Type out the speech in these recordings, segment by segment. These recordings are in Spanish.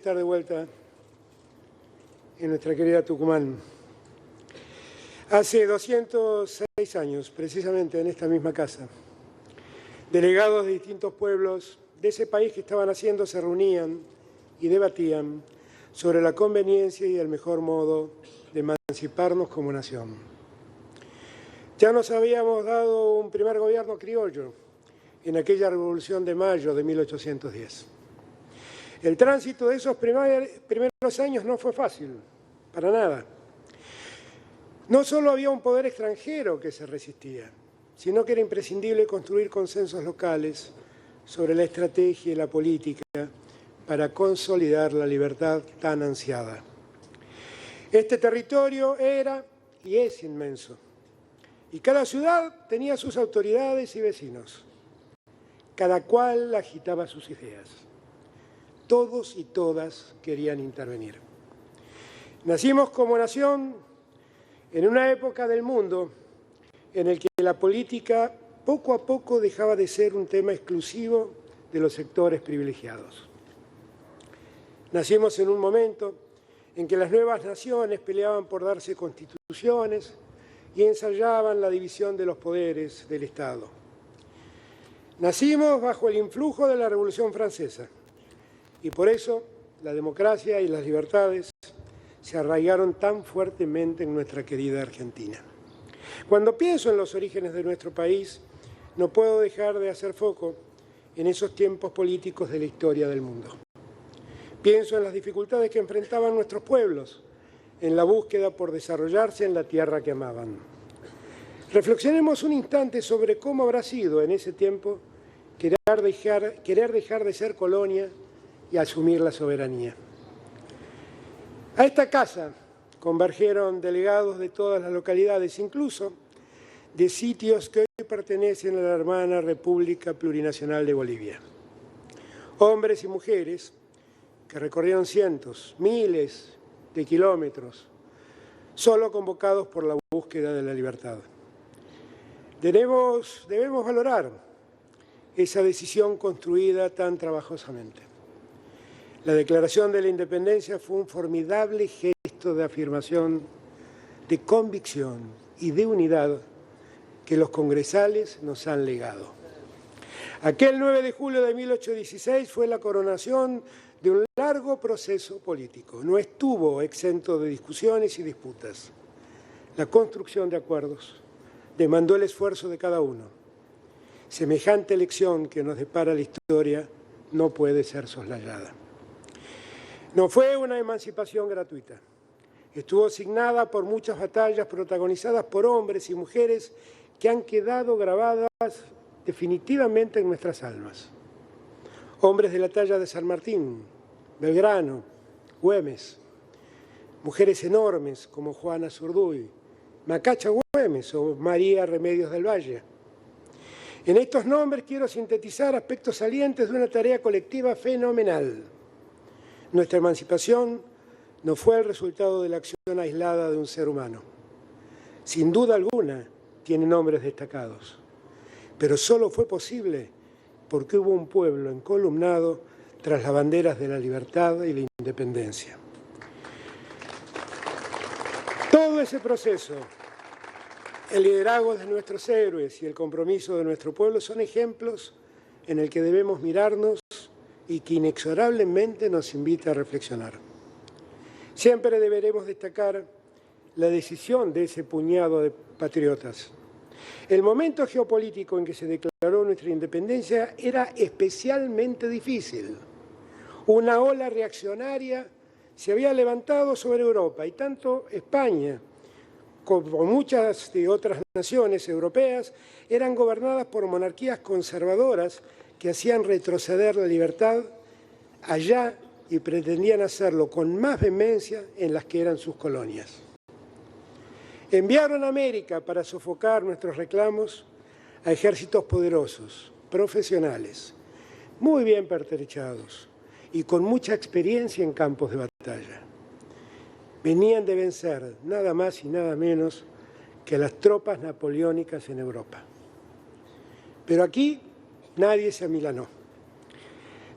Estar de vuelta en nuestra querida Tucumán. Hace 206 años, precisamente en esta misma casa, delegados de distintos pueblos de ese país que estaba naciendo se reunían y debatían sobre la conveniencia y el mejor modo de emanciparnos como nación. Ya nos habíamos dado un primer gobierno criollo en aquella Revolución de Mayo de 1810. El tránsito de esos primeros años no fue fácil, para nada. No solo había un poder extranjero que se resistía, sino que era imprescindible construir consensos locales sobre la estrategia y la política para consolidar la libertad tan ansiada. Este territorio era y es inmenso, y cada ciudad tenía sus autoridades y vecinos. Cada cual agitaba sus ideas. Todos y todas querían intervenir. Nacimos como nación en una época del mundo en el que la política poco a poco dejaba de ser un tema exclusivo de los sectores privilegiados. Nacimos en un momento en que las nuevas naciones peleaban por darse constituciones y ensayaban la división de los poderes del Estado. Nacimos bajo el influjo de la Revolución Francesa. Y por eso la democracia y las libertades se arraigaron tan fuertemente en nuestra querida Argentina. Cuando pienso en los orígenes de nuestro país, no puedo dejar de hacer foco en esos tiempos políticos de la historia del mundo. Pienso en las dificultades que enfrentaban nuestros pueblos en la búsqueda por desarrollarse en la tierra que amaban. Reflexionemos un instante sobre cómo habrá sido en ese tiempo querer dejar de ser colonia y asumir la soberanía. A esta casa convergieron delegados de todas las localidades, incluso de sitios que hoy pertenecen a la hermana República Plurinacional de Bolivia. Hombres y mujeres que recorrieron cientos, miles de kilómetros, solo convocados por la búsqueda de la libertad. Debemos valorar esa decisión construida tan trabajosamente. La declaración de la independencia fue un formidable gesto de afirmación, de convicción y de unidad que los congresales nos han legado. Aquel 9 de julio de 1816 fue la coronación de un largo proceso político. No estuvo exento de discusiones y disputas. La construcción de acuerdos demandó el esfuerzo de cada uno. Semejante lección que nos depara la historia no puede ser soslayada. No fue una emancipación gratuita. Estuvo signada por muchas batallas protagonizadas por hombres y mujeres que han quedado grabadas definitivamente en nuestras almas. Hombres de la talla de San Martín, Belgrano, Güemes, mujeres enormes como Juana Zurduy, Macacha Güemes o María Remedios del Valle. En estos nombres quiero sintetizar aspectos salientes de una tarea colectiva fenomenal. Nuestra emancipación no fue el resultado de la acción aislada de un ser humano. Sin duda alguna, tiene nombres destacados, pero solo fue posible porque hubo un pueblo encolumnado tras las banderas de la libertad y la independencia. Todo ese proceso, el liderazgo de nuestros héroes y el compromiso de nuestro pueblo son ejemplos en el que debemos mirarnos y que inexorablemente nos invita a reflexionar. Siempre deberemos destacar la decisión de ese puñado de patriotas. El momento geopolítico en que se declaró nuestra independencia era especialmente difícil. Una ola reaccionaria se había levantado sobre Europa y tanto España como muchas de otras naciones europeas eran gobernadas por monarquías conservadoras que hacían retroceder la libertad allá y pretendían hacerlo con más vehemencia en las que eran sus colonias. Enviaron a América para sofocar nuestros reclamos a ejércitos poderosos, profesionales, muy bien pertrechados y con mucha experiencia en campos de batalla. Venían de vencer nada más y nada menos que las tropas napoleónicas en Europa. Pero aquí nadie se amilanó.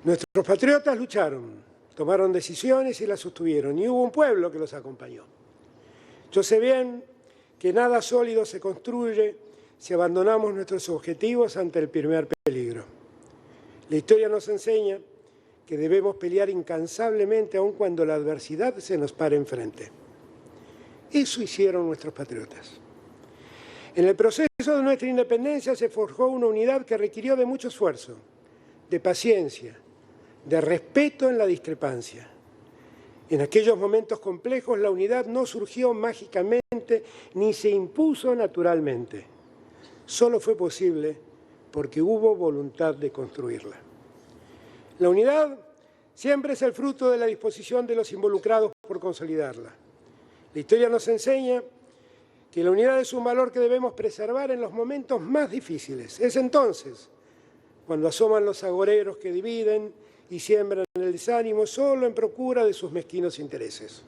Nuestros patriotas lucharon tomaron decisiones y las sostuvieron, y hubo un pueblo que los acompañó. Yo sé bien que nada sólido se construye si abandonamos nuestros objetivos ante el primer peligro. La historia nos enseña que debemos pelear incansablemente aun cuando la adversidad se nos pare enfrente. Eso hicieron nuestros patriotas. En el proceso de nuestra independencia se forjó una unidad que requirió de mucho esfuerzo, de paciencia, de respeto en la discrepancia. En aquellos momentos complejos la unidad no surgió mágicamente ni se impuso naturalmente. Solo fue posible porque hubo voluntad de construirla. La unidad siempre es el fruto de la disposición de los involucrados por consolidarla. La historia nos enseña que la unidad es un valor que debemos preservar en los momentos más difíciles. Es entonces cuando asoman los agoreros que dividen y siembran el desánimo solo en procura de sus mezquinos intereses.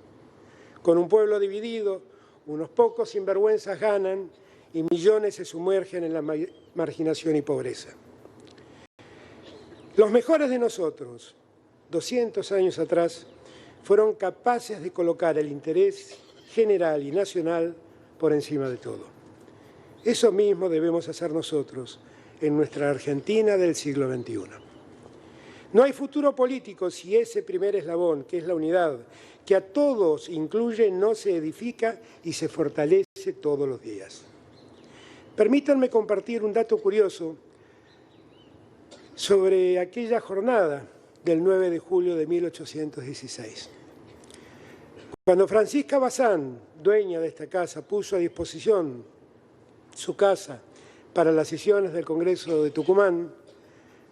Con un pueblo dividido, unos pocos sinvergüenzas ganan y millones se sumergen en la marginación y pobreza. Los mejores de nosotros, 200 años atrás, fueron capaces de colocar el interés general y nacional por encima de todo. Eso mismo debemos hacer nosotros en nuestra Argentina del siglo XXI. No hay futuro político si ese primer eslabón, que es la unidad, que a todos incluye, no se edifica y se fortalece todos los días. Permítanme compartir un dato curioso sobre aquella jornada del 9 de julio de 1816. Cuando Francisca Bazán, dueña de esta casa, puso a disposición su casa para las sesiones del Congreso de Tucumán,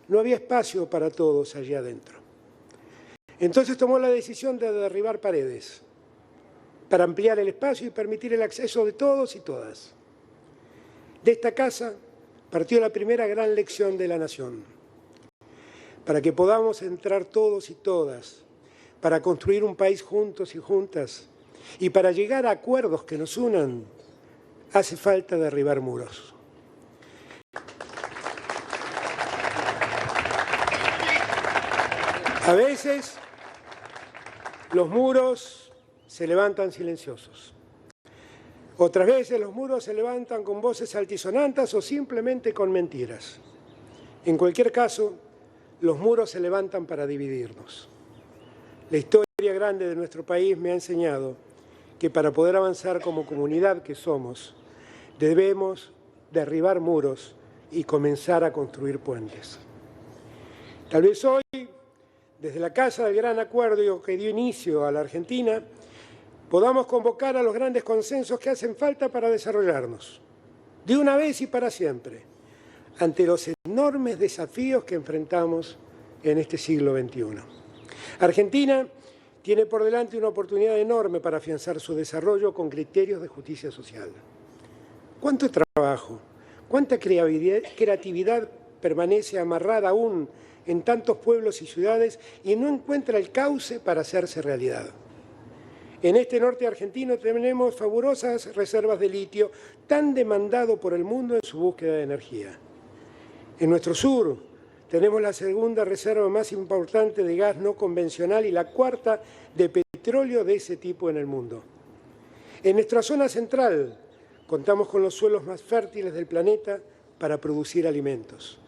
no había espacio para todos allí adentro. Entonces tomó la decisión de derribar paredes para ampliar el espacio y permitir el acceso de todos y todas. De esta casa partió la primera gran lección de la nación. Para que podamos entrar todos y todas, para construir un país juntos y juntas, y para llegar a acuerdos que nos unan, hace falta derribar muros. A veces los muros se levantan silenciosos. Otras veces los muros se levantan con voces altisonantes o simplemente con mentiras. En cualquier caso, los muros se levantan para dividirnos. La historia grande de nuestro país me ha enseñado que para poder avanzar como comunidad que somos, debemos derribar muros y comenzar a construir puentes. Tal vez hoy, desde la Casa del Gran Acuerdo que dio inicio a la Argentina, podamos convocar a los grandes consensos que hacen falta para desarrollarnos, de una vez y para siempre, ante los enormes desafíos que enfrentamos en este siglo XXI. Argentina tiene por delante una oportunidad enorme para afianzar su desarrollo con criterios de justicia social. ¿Cuánto trabajo, cuánta creatividad permanece amarrada aún en tantos pueblos y ciudades y no encuentra el cauce para hacerse realidad? En este norte argentino tenemos fabulosas reservas de litio, tan demandado por el mundo en su búsqueda de energía. En nuestro sur tenemos la segunda reserva más importante de gas no convencional y la cuarta de petróleo de ese tipo en el mundo. En nuestra zona central contamos con los suelos más fértiles del planeta para producir alimentos.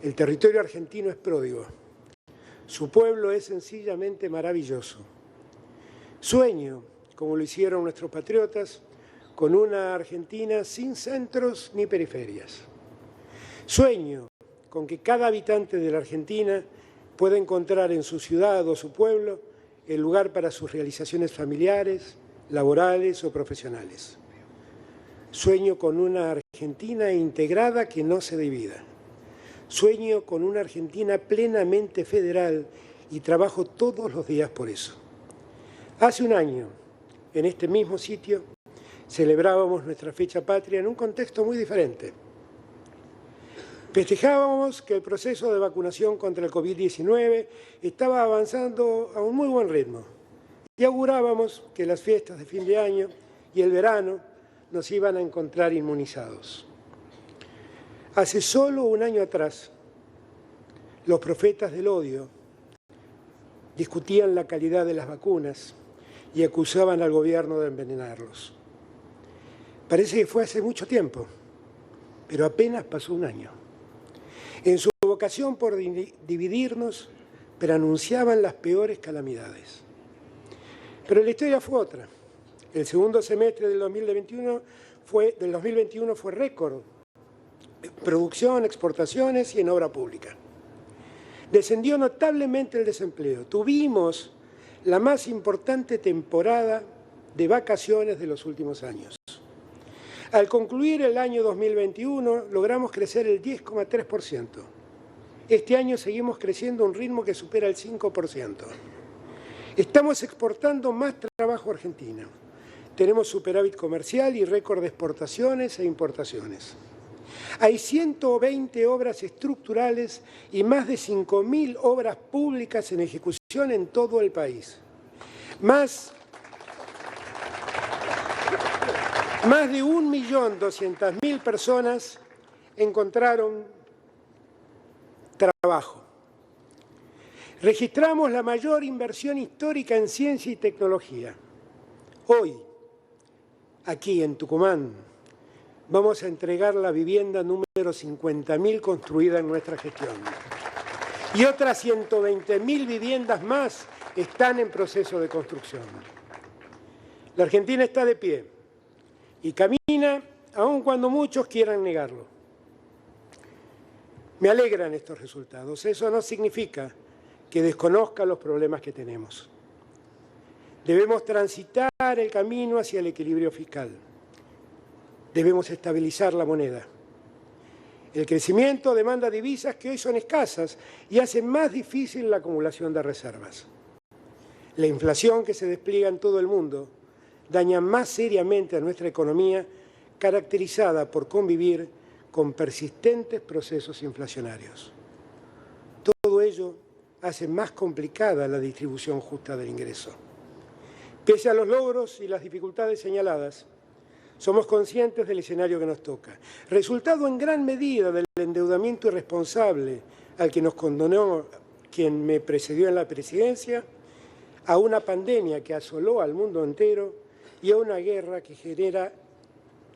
El territorio argentino es pródigo. Su pueblo es sencillamente maravilloso. Sueño, como lo hicieron nuestros patriotas, con una Argentina sin centros ni periferias. Sueño con que cada habitante de la Argentina pueda encontrar en su ciudad o su pueblo el lugar para sus realizaciones familiares, laborales o profesionales. Sueño con una Argentina integrada que no se divida. Sueño con una Argentina plenamente federal y trabajo todos los días por eso. Hace un año, en este mismo sitio, celebrábamos nuestra fecha patria en un contexto muy diferente. Festejábamos que el proceso de vacunación contra el COVID-19 estaba avanzando a un muy buen ritmo y augurábamos que las fiestas de fin de año y el verano nos iban a encontrar inmunizados. Hace solo un año atrás, los profetas del odio discutían la calidad de las vacunas y acusaban al gobierno de envenenarlos. Parece que fue hace mucho tiempo, pero apenas pasó un año. En su vocación por dividirnos, preanunciaban las peores calamidades. Pero la historia fue otra. El segundo semestre del 2021 fue récord. Producción, exportaciones y en obra pública. Descendió notablemente el desempleo. Tuvimos la más importante temporada de vacaciones de los últimos años. Al concluir el año 2021, logramos crecer el 10,3%. Este año seguimos creciendo a un ritmo que supera el 5%. Estamos exportando más trabajo a Argentina. Tenemos superávit comercial y récord de exportaciones e importaciones. Hay 120 obras estructurales y más de 5.000 obras públicas en ejecución en todo el país. Más de 1.200.000 personas encontraron trabajo. Registramos la mayor inversión histórica en ciencia y tecnología. Hoy, aquí en Tucumán, vamos a entregar la vivienda número 50.000 construida en nuestra gestión. Y otras 120.000 viviendas más están en proceso de construcción. La Argentina está de pie y camina, aun cuando muchos quieran negarlo. Me alegran estos resultados. Eso no significa que desconozca los problemas que tenemos. Debemos transitar el camino hacia el equilibrio fiscal. Debemos estabilizar la moneda. El crecimiento demanda divisas que hoy son escasas y hacen más difícil la acumulación de reservas. La inflación que se despliega en todo el mundo daña más seriamente a nuestra economía, caracterizada por convivir con persistentes procesos inflacionarios. Todo ello hace más complicada la distribución justa del ingreso. Pese a los logros y las dificultades señaladas, somos conscientes del escenario que nos toca, resultado en gran medida del endeudamiento irresponsable al que nos condenó quien me precedió en la presidencia, a una pandemia que asoló al mundo entero y a una guerra que genera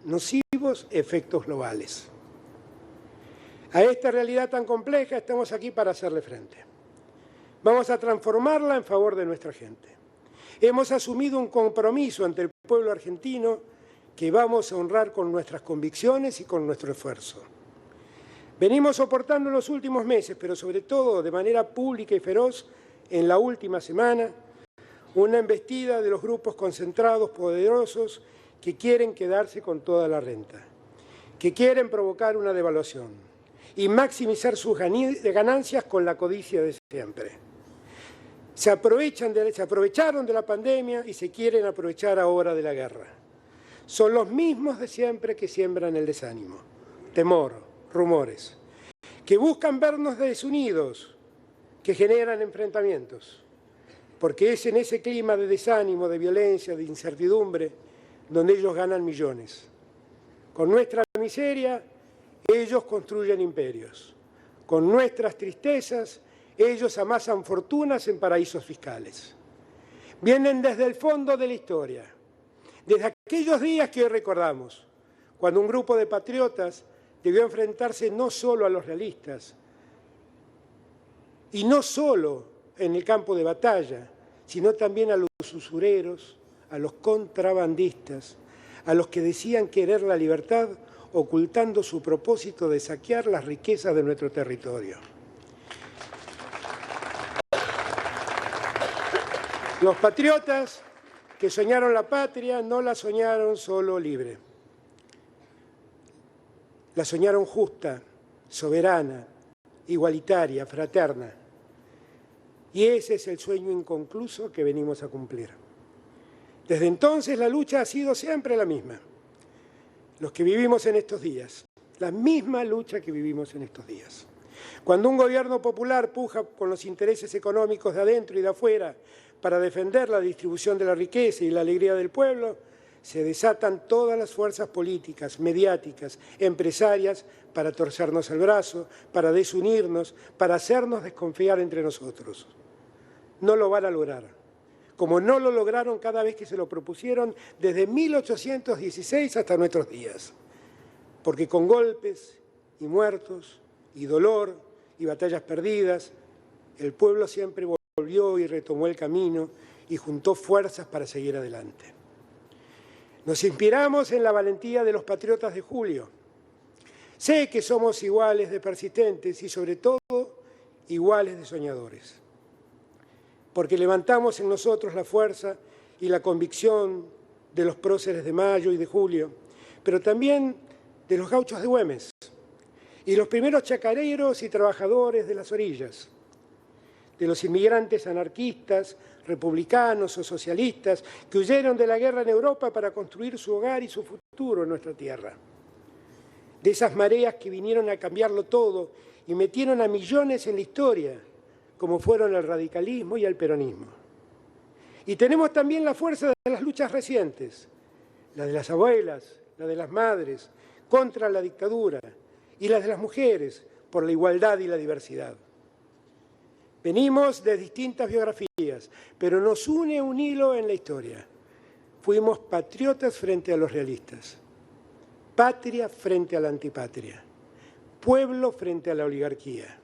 nocivos efectos globales. A esta realidad tan compleja estamos aquí para hacerle frente. Vamos a transformarla en favor de nuestra gente. Hemos asumido un compromiso ante el pueblo argentino que vamos a honrar con nuestras convicciones y con nuestro esfuerzo. Venimos soportando en los últimos meses, pero sobre todo de manera pública y feroz, en la última semana, una embestida de los grupos concentrados poderosos que quieren quedarse con toda la renta, que quieren provocar una devaluación y maximizar sus ganancias con la codicia de siempre. Se aprovecharon de la pandemia y se quieren aprovechar ahora de la guerra. Son los mismos de siempre que siembran el desánimo, temor, rumores, que buscan vernos desunidos, que generan enfrentamientos, porque es en ese clima de desánimo, de violencia, de incertidumbre, donde ellos ganan millones. Con nuestra miseria, ellos construyen imperios. Con nuestras tristezas, ellos amasan fortunas en paraísos fiscales. Vienen desde el fondo de la historia, desde aquellos días que hoy recordamos, cuando un grupo de patriotas debió enfrentarse no solo a los realistas, y no solo en el campo de batalla, sino también a los usureros, a los contrabandistas, a los que decían querer la libertad ocultando su propósito de saquear las riquezas de nuestro territorio. Los patriotas que soñaron la patria no la soñaron solo libre. La soñaron justa, soberana, igualitaria, fraterna. Y ese es el sueño inconcluso que venimos a cumplir. Desde entonces la lucha ha sido siempre la misma. Los que vivimos en estos días, la misma lucha que vivimos en estos días. Cuando un gobierno popular puja con los intereses económicos de adentro y de afuera para defender la distribución de la riqueza y la alegría del pueblo, se desatan todas las fuerzas políticas, mediáticas, empresarias para torcernos el brazo, para desunirnos, para hacernos desconfiar entre nosotros. no lo van a lograr, como no lo lograron cada vez que se lo propusieron desde 1816 hasta nuestros días. Porque con golpes y muertos y dolor y batallas perdidas, el pueblo siempre volvió y retomó el camino y juntó fuerzas para seguir adelante. Nos inspiramos en la valentía de los patriotas de julio. Sé que somos iguales de persistentes y sobre todo iguales de soñadores, porque levantamos en nosotros la fuerza y la convicción de los próceres de Mayo y de Julio, pero también de los gauchos de Güemes y los primeros chacareros y trabajadores de las orillas, de los inmigrantes anarquistas, republicanos o socialistas que huyeron de la guerra en Europa para construir su hogar y su futuro en nuestra tierra. De esas mareas que vinieron a cambiarlo todo y metieron a millones en la historia, como fueron el radicalismo y el peronismo. Y tenemos también la fuerza de las luchas recientes, la de las abuelas, la de las madres, contra la dictadura, y las de las mujeres, por la igualdad y la diversidad. Venimos de distintas biografías, pero nos une un hilo en la historia. Fuimos patriotas frente a los realistas, patria frente a la antipatria, pueblo frente a la oligarquía,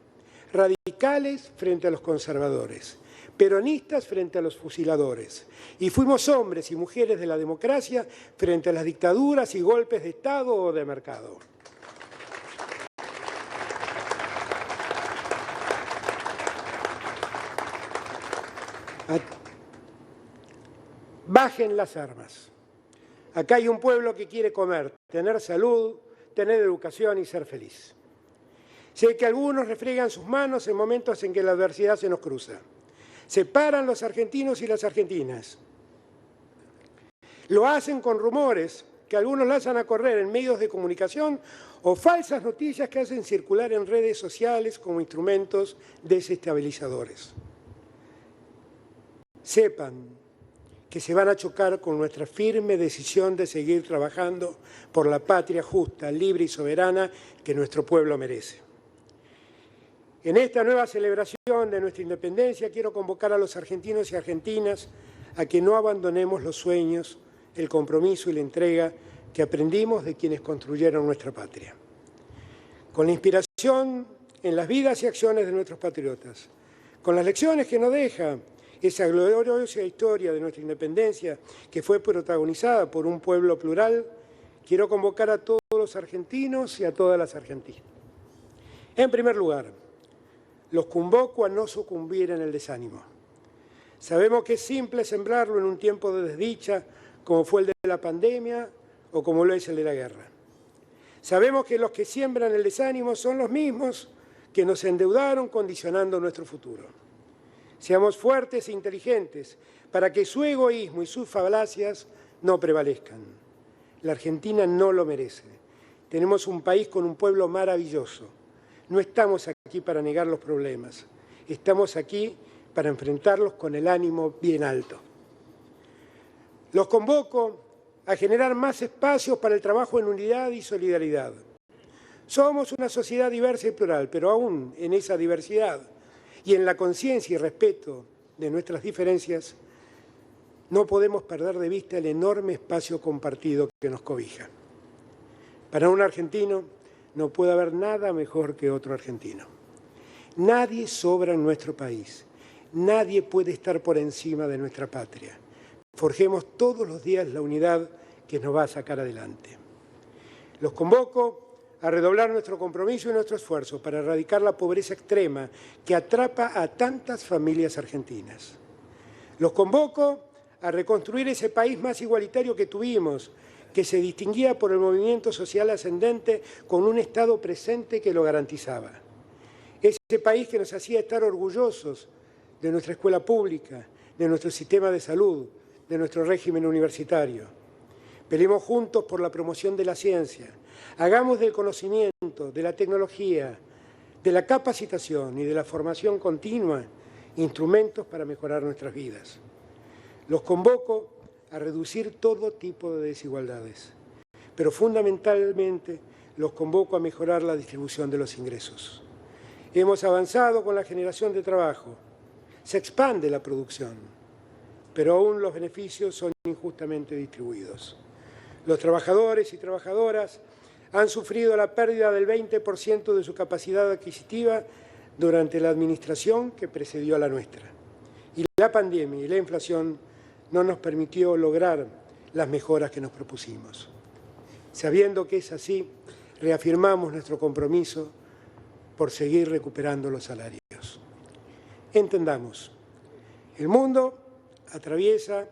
radicales frente a los conservadores, peronistas frente a los fusiladores. Y fuimos hombres y mujeres de la democracia frente a las dictaduras y golpes de Estado o de mercado. Bajen las armas. Acá hay un pueblo que quiere comer, tener salud, tener educación y ser feliz. Sé que algunos refriegan sus manos en momentos en que la adversidad se nos cruza. Separan los argentinos y las argentinas. Lo hacen con rumores que algunos lanzan a correr en medios de comunicación o falsas noticias que hacen circular en redes sociales como instrumentos desestabilizadores. Sepan que se van a chocar con nuestra firme decisión de seguir trabajando por la patria justa, libre y soberana que nuestro pueblo merece. En esta nueva celebración de nuestra independencia quiero convocar a los argentinos y argentinas a que no abandonemos los sueños, el compromiso y la entrega que aprendimos de quienes construyeron nuestra patria. Con la inspiración en las vidas y acciones de nuestros patriotas, con las lecciones que nos deja esa gloriosa historia de nuestra independencia que fue protagonizada por un pueblo plural, quiero convocar a todos los argentinos y a todas las argentinas. En primer lugar, los convoco a no sucumbir en el desánimo. Sabemos que es simple sembrarlo en un tiempo de desdicha, como fue el de la pandemia o como lo es el de la guerra. Sabemos que los que siembran el desánimo son los mismos que nos endeudaron condicionando nuestro futuro. Seamos fuertes e inteligentes para que su egoísmo y sus falacias no prevalezcan. La Argentina no lo merece. Tenemos un país con un pueblo maravilloso. No estamos aquí para negar los problemas. Estamos aquí para enfrentarlos con el ánimo bien alto. Los convoco a generar más espacios para el trabajo en unidad y solidaridad. Somos una sociedad diversa y plural, pero aún en esa diversidad y en la conciencia y respeto de nuestras diferencias, no podemos perder de vista el enorme espacio compartido que nos cobija. Para un argentino no puede haber nada mejor que otro argentino. Nadie sobra en nuestro país. Nadie puede estar por encima de nuestra patria. Forjemos todos los días la unidad que nos va a sacar adelante. Los convoco a redoblar nuestro compromiso y nuestro esfuerzo para erradicar la pobreza extrema que atrapa a tantas familias argentinas. Los convoco a reconstruir ese país más igualitario que tuvimos, que se distinguía por el movimiento social ascendente con un Estado presente que lo garantizaba. Ese país que nos hacía estar orgullosos de nuestra escuela pública, de nuestro sistema de salud, de nuestro régimen universitario. Peleemos juntos por la promoción de la ciencia. Hagamos del conocimiento, de la tecnología, de la capacitación y de la formación continua instrumentos para mejorar nuestras vidas. Los convoco a reducir todo tipo de desigualdades, pero fundamentalmente los convoco a mejorar la distribución de los ingresos. Hemos avanzado con la generación de trabajo, se expande la producción, pero aún los beneficios son injustamente distribuidos. Los trabajadores y trabajadoras han sufrido la pérdida del 20% de su capacidad adquisitiva durante la administración que precedió a la nuestra. Y la pandemia y la inflación no nos permitió lograr las mejoras que nos propusimos. Sabiendo que es así, reafirmamos nuestro compromiso por seguir recuperando los salarios. Entendamos, el mundo atraviesa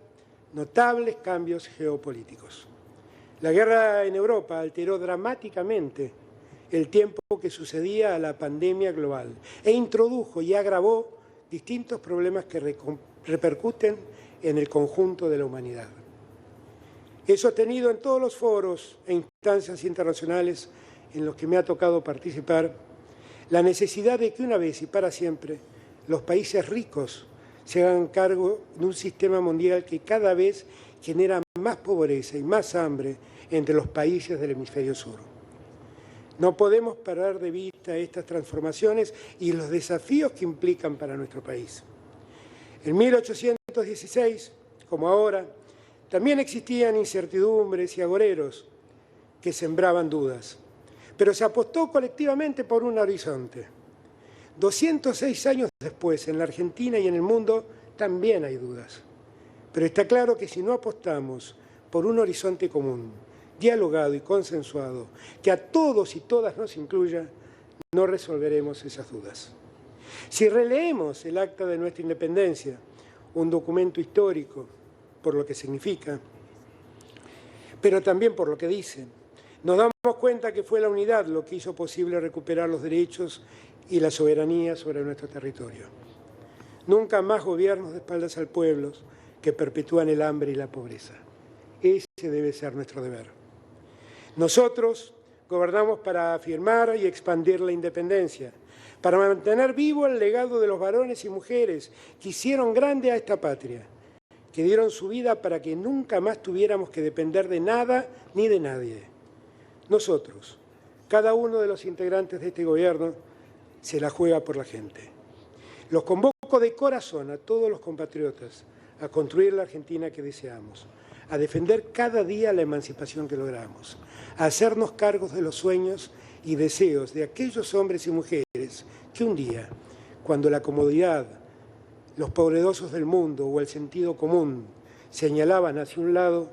notables cambios geopolíticos. La guerra en Europa alteró dramáticamente el tiempo que sucedía a la pandemia global e introdujo y agravó distintos problemas que repercuten en el conjunto de la humanidad. He sostenido en todos los foros e instancias internacionales en los que me ha tocado participar la necesidad de que una vez y para siempre los países ricos se hagan cargo de un sistema mundial que cada vez genera más pobreza y más hambre entre los países del hemisferio sur. No podemos perder de vista estas transformaciones y los desafíos que implican para nuestro país. En 1816, como ahora, también existían incertidumbres y agoreros que sembraban dudas, pero se apostó colectivamente por un horizonte. 206 años después, en la Argentina y en el mundo, también hay dudas. Pero está claro que si no apostamos por un horizonte común, dialogado y consensuado, que a todos y todas nos incluya, no resolveremos esas dudas. Si releemos el acta de nuestra independencia, un documento histórico por lo que significa, pero también por lo que dice, nos damos cuenta que fue la unidad lo que hizo posible recuperar los derechos y la soberanía sobre nuestro territorio. Nunca más gobiernos de espaldas al pueblo que perpetúan el hambre y la pobreza. Ese debe ser nuestro deber. Nosotros gobernamos para afirmar y expandir la independencia, para mantener vivo el legado de los varones y mujeres que hicieron grande a esta patria, que dieron su vida para que nunca más tuviéramos que depender de nada ni de nadie. Nosotros, cada uno de los integrantes de este gobierno, se la juega por la gente. Los convoco de corazón a todos los compatriotas a construir la Argentina que deseamos, a defender cada día la emancipación que logramos, a hacernos cargos de los sueños y deseos de aquellos hombres y mujeres que un día, cuando la comodidad, los poderosos del mundo o el sentido común señalaban hacia un lado,